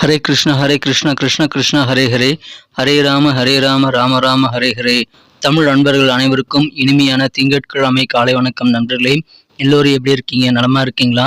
ஹரே கிருஷ்ண கிருஷ்ண கிருஷ்ண ஹரே ஹரே, ஹரே ராம ராம ராம ஹரே ஹரே. தமிழ் நண்பர்கள் அனைவருக்கும் இனிமையான திங்கட்கிழமை காலை வணக்கம் நண்பர்களே. எல்லோரும் எப்படி இருக்கீங்க? நலமா இருக்கீங்களா?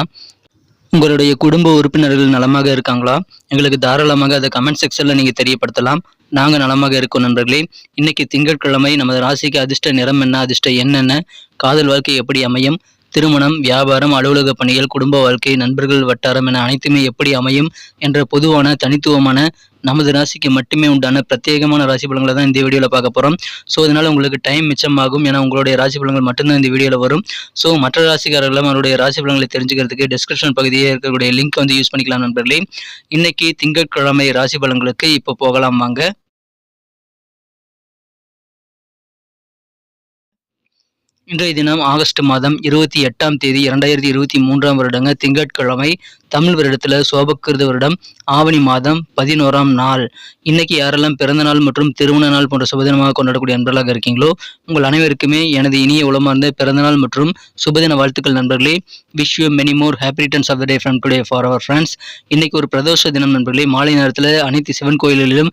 உங்களுடைய குடும்ப உறுப்பினர்கள் நலமாக இருக்காங்களா? எங்களுக்கு தாராளமாக அதை கமெண்ட் செக்ஷன்ல நீங்க தெரியப்படுத்தலாம். நாங்க நலமாக இருக்கோம் நண்பர்களே. இன்னைக்கு திங்கட்கிழமை. நமது ராசிக்கு அதிர்ஷ்ட நிறம் என்ன, அதிர்ஷ்ட எண் என்ன, காதல் வாழ்க்கை எப்படி அமையும், திருமணம், வியாபாரம், அலுவலக பணிகள், குடும்ப வாழ்க்கை, நண்பர்கள் வட்டாரம் என அனைத்துமே எப்படி அமையும் என்ற பொதுவான தனித்துவமான நமது ராசிக்கு மட்டுமே உண்டான பிரத்யேகமான ராசி பலன்களை தான் இந்த வீடியோவில் பார்க்க போகிறோம். ஸோ அதனால் உங்களுக்கு டைம் மிச்சமாகும். ஏன்னா உங்களுடைய ராசி பலன்கள் மட்டும்தான் இந்த வீடியோவில் வரும். ஸோ மற்ற ராசிக்காரர்களும் அவருடைய ராசி பலன்களை தெரிஞ்சுக்கிறதுக்கு டிஸ்கிரிப்ஷன் பகுதியே இருக்கக்கூடிய லிங்க் வந்து யூஸ் பண்ணிக்கலாம் நண்பர்களே. இன்னைக்கு திங்கட்கிழமை ராசி பலன்களுக்கு இப்போ போகலாம் வாங்க. இன்றைய தினம் ஆகஸ்ட் மாதம் 28ஆம் தேதி 2023ஆம் வருடங்க திங்கட்கிழமை. தமிழ் வருடத்தில் சோபக்கிருத வருடம் ஆவணி மாதம் 11ஆம் நாள். இன்னைக்கு யாரெல்லாம் பிறந்த நாள் மற்றும் திருமண நாள் போன்ற சுபதினமாக கொண்டாடக்கூடிய நண்பர்களாக இருக்கீங்களோ உங்கள் அனைவருக்குமே எனது இனிய உளமார்ந்த பிறந்தநாள் மற்றும் சுபதின வாழ்த்துக்கள் நண்பர்களே. Wish you many more happy returns of the day from today for our friends. இன்னைக்கு ஒரு பிரதோஷ தினம் நண்பர்களே. மாலை நேரத்தில் அனைத்து சிவன் கோயில்களிலும்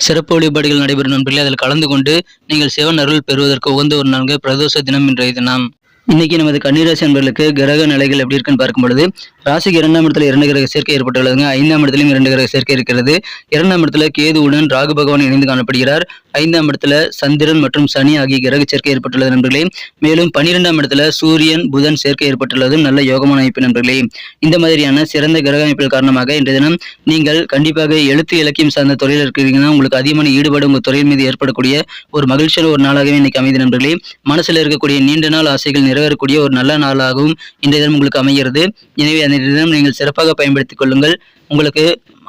சிறப்பு வழிபாடுகள் நடைபெறும் நண்பர்களே. அதில் கலந்து கொண்டு நீங்கள் சிவன் அருள் பெறுவதற்கு உகந்த ஒரு நான்கு பிரதோஷ தினம் இன்றைய தினம். இன்னைக்கு நமது கன்னிராசி நண்பர்களுக்கு கிரக நிலைகள் எப்படி இருக்குன்னு பார்க்கும் பொழுது, ராசிக்கு 2ஆம் இடத்துல 2 கிரக சேர்க்கை ஏற்பட்டுள்ளதுங்க. 5ஆம் இடத்திலும் 2 கிரக சேர்க்கை இருக்கிறது. 2ஆம் இடத்துல கேதுவுடன் ராகு பகவான் இணைந்து காணப்படுகிறார். 5ஆம் இடத்துல சந்திரன் மற்றும் சனி ஆகிய கிரக சேர்க்கை ஏற்பட்டுள்ளது நண்பர்களே. மேலும் 12ஆம் இடத்துல சூரியன் புதன் சேர்க்கை ஏற்பட்டுள்ளது நல்ல யோகமான அமைப்பு நண்பர்களே. இந்த மாதிரியான சிறந்த கிரக அமைப்புகள் காரணமாக இன்றைய தினம் நீங்கள் கண்டிப்பாக எழுத்து இலக்கியம் சார்ந்த தொழில் இருக்கிறீங்கன்னா உங்களுக்கு அதிகமான ஈடுபாடு உங்கள் தொழில் மீது ஏற்படக்கூடிய ஒரு மகிழ்ச்சியான ஒரு நாளாகவே இன்னைக்கு அமைதி நண்பர்களே. மனசுல இருக்கக்கூடிய நீண்ட நாள் ஆசைகள் நிறைவேறக்கூடிய ஒரு நல்ல நாளாகவும் இன்றைய தினம் உங்களுக்கு அமைகிறது. எனவே அந்த தினம் நீங்கள் சிறப்பாக பயன்படுத்திக் கொள்ளுங்கள். உங்களுக்கு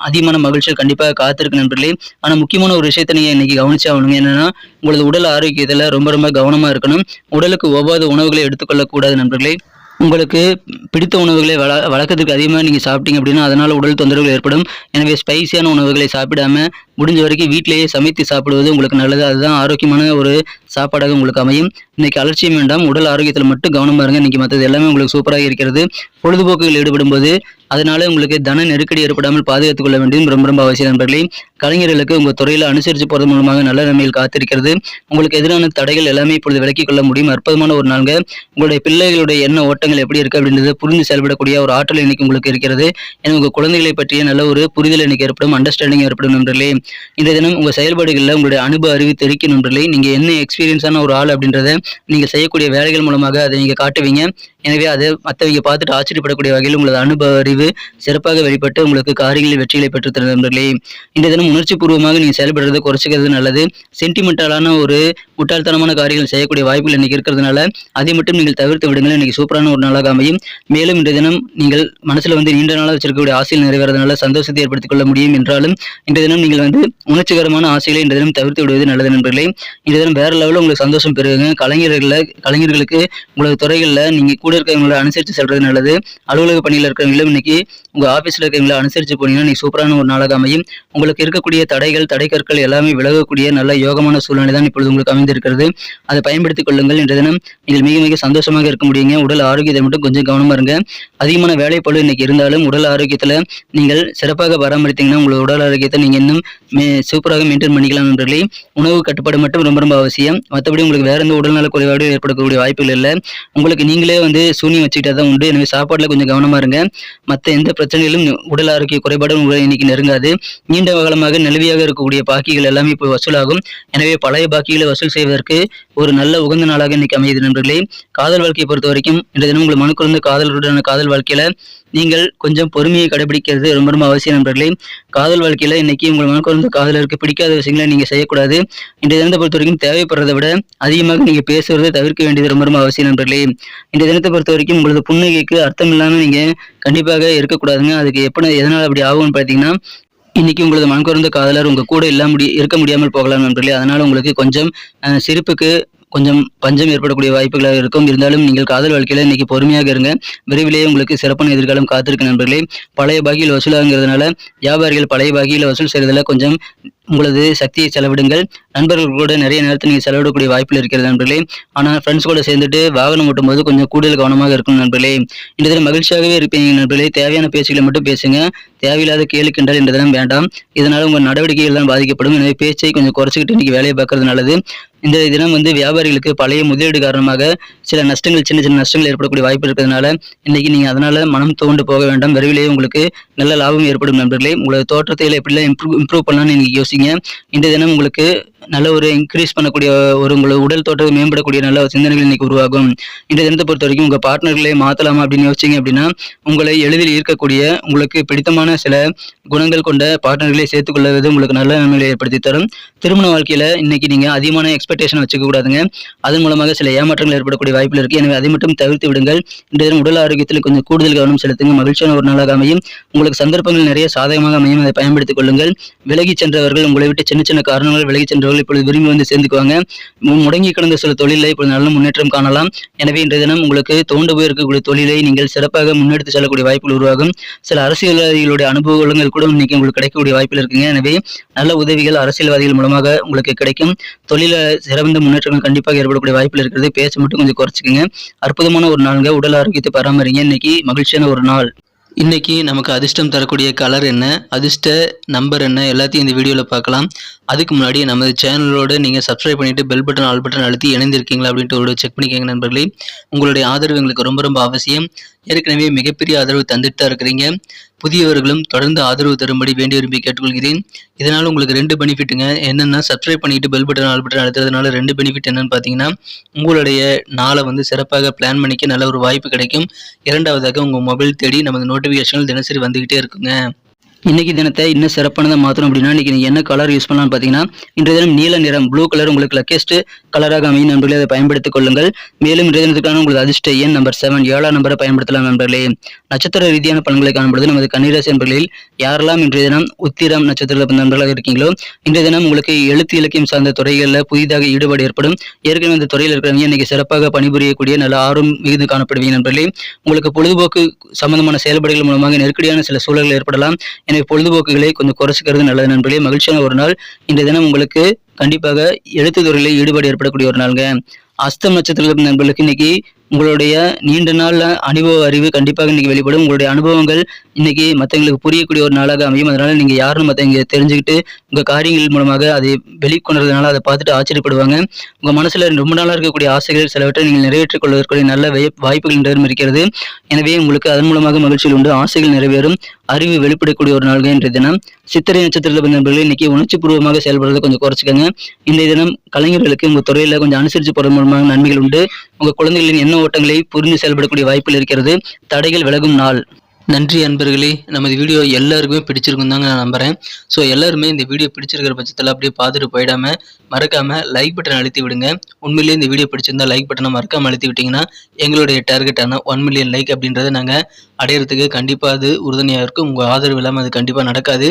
அதிகமான மகிழ்ச்சிகள் கண்டிப்பாக காத்திருக்கு நண்பர்களே. ஆனால் முக்கியமான ஒரு விஷயத்தை நீங்கள் இன்னைக்கு கவனிச்சு ஆகணுங்க. என்னன்னா உங்களது உடல் ஆரோக்கியத்தில் ரொம்ப கவனமா இருக்கணும். உடலுக்கு ஒவ்வாத உணவுகளை எடுத்துக்கொள்ளக்கூடாது நண்பர்களே. உங்களுக்கு பிடித்த உணவுகளை வழக்கத்துக்கு அதிகமாக நீங்கள் சாப்பிட்டீங்க அப்படின்னா அதனால் உடல் தொந்தரவுகள் ஏற்படும். எனவே ஸ்பைசியான உணவுகளை சாப்பிடாம முடிஞ்ச வரைக்கும் வீட்டிலேயே சமைத்து சாப்பிடுவது உங்களுக்கு நல்லது. அதுதான் ஆரோக்கியமான ஒரு சாப்பாடாக உங்களுக்கு அமையும். இன்னைக்கு அலட்சியம் வேண்டாம். உடல் ஆரோக்கியத்தில் மட்டும் கவனமாக இருங்க. இன்னைக்கு மற்றது எல்லாமே உங்களுக்கு சூப்பராக இருக்கிறது. பொழுதுபோக்குகள் ஈடுபடும் போது அதனால உங்களுக்கு தன நெருக்கடி ஏற்படாமல் பாதுகாத்துக் கொள்ள வேண்டியது ரொம்ப அவசியம் நண்பர்களே. கலைஞர்களுக்கு உங்கள் துறையில் அனுசரித்து போறது மூலமாக நல்ல நிலைமையில் காத்திருக்கிறது. உங்களுக்கு எதிரான தடைகள் எல்லாமே இப்பொழுது விலக்கிக் கொள்ள முடியும். அற்புதமான ஒரு நாள்ங்க. உங்களுடைய பிள்ளைகளுடைய எண்ண ஓட்டங்கள் எப்படி இருக்கு அப்படின்றது புரிந்து செயல்படக்கூடிய ஒரு ஆற்றல் இன்னைக்கு உங்களுக்கு இருக்கிறது. ஏன்னா உங்கள் குழந்தைகளை பற்றிய நல்ல ஒரு புரிதல் இன்னைக்கு ஏற்படும், அண்டர்ஸ்டாண்டிங் ஏற்படும் நண்பர்களே. இந்த தினம் உங்கள் செயல்பாடுகளில் உங்களுடைய அனுபவ அறிவு தெரிவிக்கும் நண்பர்களே. நீங்க என்ன எக்ஸ்பீரியன்ஸான ஒரு ஆள் அப்படின்றத நீங்க செய்யக்கூடிய வேலைகள் மூலமாக அதை நீங்க காட்டுவீங்க. எனவே அதை மற்றவங்க பார்த்துட்டு ஆச்சரியப்படக்கூடிய வகையில் உங்களது அனுபவ அறிவு சிறப்பாக வெளிப்பட்டு உங்களுக்கு காரியங்களில் வெற்றிகளை பெற்றுத்தரும் நண்பர்களே. இந்த தினம் உணர்ச்சி பூர்வமாக நீங்க செயல்படுறதை குறைச்சிக்கிறது நல்லது. சென்டிமெண்டலான ஒரு முட்டாள்தனமான காரியங்கள் செய்யக்கூடிய வாய்ப்புகள் இன்னைக்கு இருக்கிறதுனால அதை மட்டும் நீங்கள் தவிர்த்து விடுங்கள். இன்னைக்கு சூப்பரான ஒரு நாளாக அமையும். மேலும் இந்த தினம் நீங்கள் மனசுல நீண்ட நாளாக வச்சிருக்கக்கூடிய ஆசையில் நிறைவேறதுனால சந்தோஷத்தை ஏற்படுத்திக் கொள்ள முடியும். என்றாலும் இந்த தினம் நீங்கள் உணர்ச்சிகரமான ஆசைகளை இந்த தினம் தவிர்த்து விடுவது நல்லது நண்பர்களே. இந்த தினம் வேற லெவலில் உங்களுக்கு சந்தோஷம் பெறுவீங்க. கலைஞர்களுக்கு உங்களது துறைகளில் நீங்க கூட இருக்கிறவங்களை அனுசரித்து செல்றது நல்லது. அலுவலக பணியில் இருக்கிறவங்களும் இன்னைக்கு உங்க ஆபீஸ்ல இருக்கிறவங்களை அனுசரிச்சு போனீங்கன்னா இன்னைக்கு சூப்பரான ஒரு நாளாக அமையும். உங்களுக்கு இருக்கக்கூடிய தடைக்கற்கள் எல்லாமே விலகக்கூடிய நல்ல யோகமான சூழ்நிலை தான் இப்பொழுது உங்களுக்கு அமைந்திருக்கிறது. அதை பயன்படுத்திக் கொள்ளுங்கள். இன்றைய தினம் நீங்கள் மிக சந்தோஷமாக இருக்க முடியுங்க. உடல் ஆரோக்கியத்தை மட்டும் கொஞ்சம் கவனமா இருங்க. அதிகமான வேலைப்பளு இன்னைக்கு இருந்தாலும் உடல் ஆரோக்கியத்துல நீங்கள் சிறப்பாக பராமரித்தீங்கன்னா உங்களோட உடல் ஆரோக்கியத்தை நீங்க இன்னும் சூப்பராக மெயின்டைன் பண்ணிக்கலாம் நண்பர்களே. உணவு கட்டுப்பாடு மட்டும் ரொம்ப அவசியம். மற்றபடி உங்களுக்கு வேற எந்த உடல்நல குறைபாடு ஏற்படக்கூடிய வாய்ப்புகள் இல்லை. உங்களுக்கு நீங்களே சூனியம் வச்சுக்கிட்டா தான் உண்டு. எனவே சாப்பாடுல கொஞ்சம் கவனமா இருங்க. மற்ற எந்த பிரச்சனையிலும் உடல் ஆரோக்கிய குறைபாடும் உங்களை இன்னைக்கு நெருங்காது. நீண்ட காலமாக நிலவியாக இருக்கக்கூடிய பாக்கிகள் எல்லாமே இப்போ வசூலாகும். எனவே பழைய பாக்கிகளை வசூல் செய்வதற்கு ஒரு நல்ல உகந்த நாளாக இன்னைக்கு அமையுது நண்பர்களே. காதல் வாழ்க்கையை பொறுத்த வரைக்கும் இந்த தினம் உங்கள் மனக்குறந்த காதலருடனான காதல் வாழ்க்கையில நீங்கள் கொஞ்சம் பொறுமையை கடைபிடிக்கிறது ரொம்ப அவசியம் நண்பர்களே. காதல் வாழ்க்கையில இன்னைக்கு உங்கள் மனக்குறந்த காதலருக்கு பிடிக்காத விஷயங்களை நீங்க செய்யக்கூடாது. இன்றைய தினத்தை பொறுத்த வரைக்கும் தேவைப்படுறதை விட அதிகமாக நீங்க பேசுவதை தவிர்க்க வேண்டியது ரொம்ப அவசியம் நண்பர்களே. இன்றைய தினத்தை பொறுத்த வரைக்கும் உங்களது புன்னகைக்கு அர்த்தம் இல்லாம நீங்க கண்டிப்பாக இருக்கக்கூடாதுங்க. அதுக்கு எதனால அப்படி ஆகும்னு பார்த்தீங்கன்னா இன்னைக்கு உங்களது மனக்குறந்த காதலர் உங்க கூட இருக்க முடியாமல் போகலாம் நண்பர்களே. அதனால உங்களுக்கு கொஞ்சம் சிரிப்புக்கு கொஞ்சம் பஞ்சம் ஏற்படக்கூடிய வாய்ப்புகளாக இருக்கும். இருந்தாலும் நீங்கள் காதல் வாழ்க்கையில இன்னைக்கு பொறுமையாக இருங்க. விரைவிலேயே உங்களுக்கு சிறப்பான எதிர்காலம் காத்திருக்கு நண்பர்களே. பழைய பாக்கியில் வசூலாகிறதுனால வியாபாரிகள் பழைய பாக்கியில வசூல் செய்யறதுல கொஞ்சம் உங்களது சக்தியை செலவிடுங்கள். நண்பர்கள் கூட நிறைய நேரத்தில் நீங்கள் செலவிடக்கூடிய வாய்ப்பில் இருக்கிறது நண்பர்களே. ஆனால் ஃப்ரெண்ட்ஸ் கூட சேர்ந்துட்டு வாகனம் ஓட்டும் போது கொஞ்சம் கூடுதல் கவனமாக இருக்கும் நண்பர்களே. இந்த தினம் மகிழ்ச்சியாகவே இருப்பீங்க நண்பர்களே. தேவையான பேச்சுகளை மட்டும் பேசுங்க. தேவையில்லாத கேலி கிண்டல் இந்த தினம் வேண்டாம். இதனால் உங்கள் நடவடிக்கைகள் தான் பாதிக்கப்படும். எனவே பேச்சை கொஞ்சம் குறைச்சிக்கிட்டு இன்னைக்கு வேலையை பார்க்கறது நல்லது. இந்த தினம் வியாபாரிகளுக்கு பழைய முதலீடு காரணமாக சில நஷ்டங்கள், சின்ன சின்ன நஷ்டங்கள் ஏற்படக்கூடிய வாய்ப்பு இருக்கிறதுனால இன்னைக்கு நீங்க அதனால மனம் துவண்டு போக வேண்டாம். விரைவிலேயே உங்களுக்கு நல்ல லாபம் ஏற்படும் நண்பர்களே. உங்களோட தோற்றத்தை எப்படிலாம் இம்ப்ரூவ் பண்ணலாம்னு நீங்க யோசிங்க. இந்த தினம் உங்களுக்கு நல்ல ஒரு இன்க்ரீஸ் பண்ணக்கூடிய உங்களோட உடல் தோற்றத்தை மேம்படக்கூடிய நல்ல சிந்தனைகள் இன்னைக்கு உருவாகும். இந்த தினத்தை பொறுத்த வரைக்கும் உங்க பார்ட்னர்களை மாத்தலாமா அப்படின்னு யோசிச்சிங்க அப்படின்னா உங்களை எளிதில் ஈர்க்கக்கூடிய உங்களுக்கு பிடித்தமான சில குணங்கள் கொண்ட பார்ட்னர்களை சேர்த்துக் கொள்வது உங்களுக்கு நல்ல நன்மைகளை ஏற்படுத்தி தரும். திருமண வாழ்க்கையில இன்னைக்கு நீங்க அதிகமான எக்ஸ்பெக்டேஷன் வச்சுக்க கூடாதுங்க. அதன் மூலமாக சில ஏமாற்றங்கள் ஏற்படக்கூடிய வாய்ப்பில் இருக்கு. எனவே அதை மட்டும் தவிர்த்து விடுங்கள். இந்த தினம் உடல் ஆரோக்கியத்தில் கொஞ்சம் கூடுதல் கவனம் செலுத்துங்க. மகிழ்ச்சியான ஒரு நாளாக அமையும். உங்களுக்கு சந்தர்ப்பங்கள் நிறைய சாதகமாக அமையும். அதை பயன்படுத்திக் கொள்ளுங்கள். விலகி சென்றவர்கள், உங்களை விட்டு சின்ன சின்ன காரணங்கள் விலகி சென்றவர்கள் இப்பொழுது விரும்பி சேர்ந்துக்குவாங்க. முடங்கி கிடந்த சில தொழிலை இப்பொழுது நல்ல முன்னேற்றம் காணலாம். எனவே இன்றைய தினம் உங்களுக்கு தோண்டு போயிருக்கக்கூடிய தொழிலை நீங்கள் சிறப்பாக முன்னெடுத்து செல்லக்கூடிய வாய்ப்புகள் உருவாகும். சில அரசியல்வாதிகளுடைய அனுபவங்கள் கூட இன்னைக்கு உங்களுக்கு கிடைக்கக்கூடிய வாய்ப்பில் இருக்குங்க. எனவே நல்ல உதவிகள் அரசியல்வாதிகள் மூலமாக உங்களுக்கு கிடைக்கும். தொழில சிறந்த முன்னேற்றங்கள் கண்டிப்பாக ஏற்படக்கூடிய வாய்ப்பில் இருக்கிறது. பேச்சை மட்டும் கொஞ்சம் குறைச்சிக்கங்க. அற்புதமான ஒரு நாளுங்க. உடல் ஆரோக்கியத்தை பராமரிங்க. இன்னைக்கு மகிழ்ச்சியான ஒரு நாள். இன்னைக்கு நமக்கு அதிர்ஷ்டம் தரக்கூடிய கலர் என்ன, அதிர்ஷ்ட நம்பர் என்ன, எல்லாத்தையும் இந்த வீடியோவில் பார்க்கலாம். அதுக்கு முன்னாடி நமது சேனலோட நீங்கள் சப்ஸ்கிரைப் பண்ணிட்டு பெல் பட்டன் ஆல் பட்டன் அழுத்தி இணைந்திருக்கீங்களா அப்படின்ட்டு ஒரு செக் பண்ணிக்கோங்க நண்பர்களே. உங்களுடைய ஆதரவு எங்களுக்கு ரொம்ப ரொம்ப அவசியம். ஏற்கனவே மிகப்பெரிய ஆதரவு தந்துட்டு தான் இருக்கிறீங்க. புதியவர்களும் தொடர்ந்து ஆதரவு தரும்படி வேண்டி விரும்பி கேட்டுக்கொள்கிறேன். இதனால் உங்களுக்கு 2 பெனிஃபிட்டுங்க. என்னென்னா சப்ஸ்கிரைப் பண்ணிட்டு பெல் பட்டன் ஆல் பட்டன் அழுத்துறதுனால 2 பெனிஃபிட் என்னன்னு பார்த்தீங்கன்னா உங்களுடைய நாளை சிறப்பாக பிளான் பண்ணிக்க நல்ல ஒரு வாய்ப்பு கிடைக்கும். இரண்டாவதாக உங்கள் மொபைல் தேடி நமது நோட்டிஃபிகேஷன்கள் தினசரி வந்துகிட்டே இருக்குங்க. இன்னைக்கு தினத்தை இன்னும் சிறப்பானதாக மாற்றணும் அப்படின்னா இன்னைக்கு நீங்கள் என்ன கலர் யூஸ் பண்ணலாம்னு பார்த்தீங்கன்னா இன்றைய தினம் நீல நிறம், ப்ளூ கலர் உங்களுக்கு லக்கெஸ்ட் கலராக அமையும் நண்பர்களே. அதை பயன்படுத்திக் கொள்ளுங்கள். மேலும் இன்றைய தினத்துக்கான உங்களுக்கு அதிர்ஷ்ட எண் நம்பர் 7, 7ஆம் நம்பரை பயன்படுத்தலாம் நண்பர்களே. நட்சத்திர ரீதியான பலன்களை காணும்பொழுது நமது கன்னிராசி நண்பர்களில் யாரெல்லாம் இன்றைய தினம் உத்திரம் நட்சத்திர நண்பர்களாக இருக்கீங்களோ இன்றைய தினம் உங்களுக்கு எழுத்து இலக்கியம் சார்ந்த துறைகளில் புதிதாக ஈடுபாடு ஏற்படும். ஏற்கனவே இந்த துறையில் இருக்கிறவங்க இன்னைக்கு சிறப்பாக பணிபுரியக்கூடிய நல்ல ஆர்வம் மிகுந்து காணப்படுவீங்க நண்பர்களே. உங்களுக்கு பொழுதுபோக்கு சம்பந்தமான செயல்பாடுகள் மூலமாக நெருக்கடியான சில சூழல்கள் ஏற்படலாம். எனவே பொழுதுபோக்குகளை கொஞ்சம் குறைச்சிக்கிறது நல்லது நண்பர்களே. மகிழ்ச்சியான ஒரு நாள். இந்த தினம் உங்களுக்கு கண்டிப்பாக எழுத்து துறையில் ஈடுபாடு ஏற்படக்கூடிய ஒரு நாளுங்க. அஸ்தம் நட்சத்திர நண்பர்களுக்கு இன்னைக்கு உங்களுடைய நீண்ட நாள் அனுபவ அறிவு கண்டிப்பாக இன்னைக்கு வெளிப்படும். உங்களுடைய அனுபவங்கள் இன்னைக்கு மற்றவங்களுக்கு புரியக்கூடிய ஒரு நாளாக அமையும். அதனால நீங்க யாருன்னு மற்றவங்க தெரிஞ்சுக்கிட்டு உங்க காரியங்கள் மூலமாக அதை வெளிக்கொண்டதுனால அதை பார்த்துட்டு ஆச்சரியப்படுவாங்க. உங்க மனசுல ரொம்ப நாளாக இருக்கக்கூடிய ஆசைகள் சிலவற்றை நீங்கள் நிறைவேற்றிக் கொள்வதற்குரிய நல்ல வாய்ப்புகள் இன்றும் இருக்கிறது. எனவே உங்களுக்கு அதன் மூலமாக மகிழ்ச்சிகள் உண்டு. ஆசைகள் நிறைவேறும். அறிவு வெளிப்படக்கூடிய ஒரு நாள்கள் இன்றைய தினம். சித்திரை நட்சத்திரத்தில் நண்பர்கள் இன்னைக்கு உணர்ச்சி பூர்வமாக செயல்படுறதை கொஞ்சம் குறைச்சிக்கங்க. இன்றைய தினம் கலைஞர்களுக்கு உங்க துறையில கொஞ்சம் அனுசரித்து போறது மூலமாக நன்மைகள் உண்டு. உங்க குழந்தைகளின் எண்ண ஓட்டங்களை புரிந்து செயல்படக்கூடிய வாய்ப்பில் இருக்கிறது. தடைகள் விலகும் நாள். நன்றி அன்பர்களே. நமது வீடியோ எல்லாருக்குமே பிடிச்சிருக்கும் தாங்க நான் நம்புறேன். ஸோ எல்லாருமே இந்த வீடியோ பிடிச்சிருக்கிற பட்சத்தில் அப்படியே பார்த்துட்டு போயிடாம மறக்காம லைக் பட்டன் அழுத்தி விடுங்க. உண்மையிலேயே இந்த வீடியோ பிடிச்சிருந்தா லைக் பட்டனை மறக்காம அழுத்தி விட்டீங்கன்னா எங்களுடைய டார்கெட்டான 1 மில்லியன் லைக் அப்படின்றத நாங்கள் அடையிறதுக்கு கண்டிப்பாக அது உறுதுணையாக இருக்கும். உங்கள் ஆதரவு இல்லாமல் அது கண்டிப்பாக நடக்காது.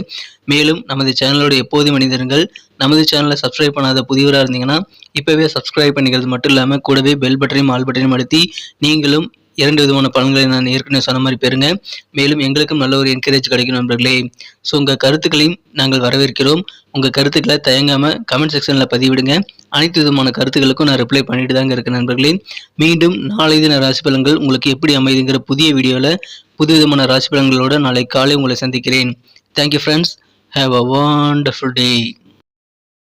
மேலும் நமது சேனலோட எப்போதும் மனிதர்கள் நமது சேனலை சப்ஸ்கிரைப் பண்ணாத புதியவராக இருந்தீங்கன்னா இப்போவே சப்ஸ்கிரைப் பண்ணிக்கிறது மட்டும் இல்லாமல் கூடவே பெல் பட்டனையும் ஆல் பட்டனையும் அழுத்தி நீங்களும் 2 விதமான பலன்களை நான் ஏற்கனவே சொன்ன மாதிரி பெறுங்க. மேலும் எங்களுக்கும் நல்ல ஒரு என்கரேஜ் கிடைக்கும் நண்பர்களே. ஸோ உங்கள் கருத்துக்களையும் நாங்கள் வரவேற்கிறோம். உங்கள் கருத்துக்களை தயங்காமல் கமெண்ட் செக்ஷனில் பதிவிடுங்க. அனைத்து விதமான கருத்துக்களுக்கும் நான் ரிப்ளை பண்ணிட்டு தாங்க இருக்கேன் நண்பர்களே. மீண்டும் நாளை தின ராசி பலன்கள் உங்களுக்கு எப்படி அமைதுங்கிற புதிய வீடியோவில் புது விதமான ராசி பலன்களோட நாளை காலை உங்களை சந்திக்கிறேன். Thank you friends. Have a wonderful day.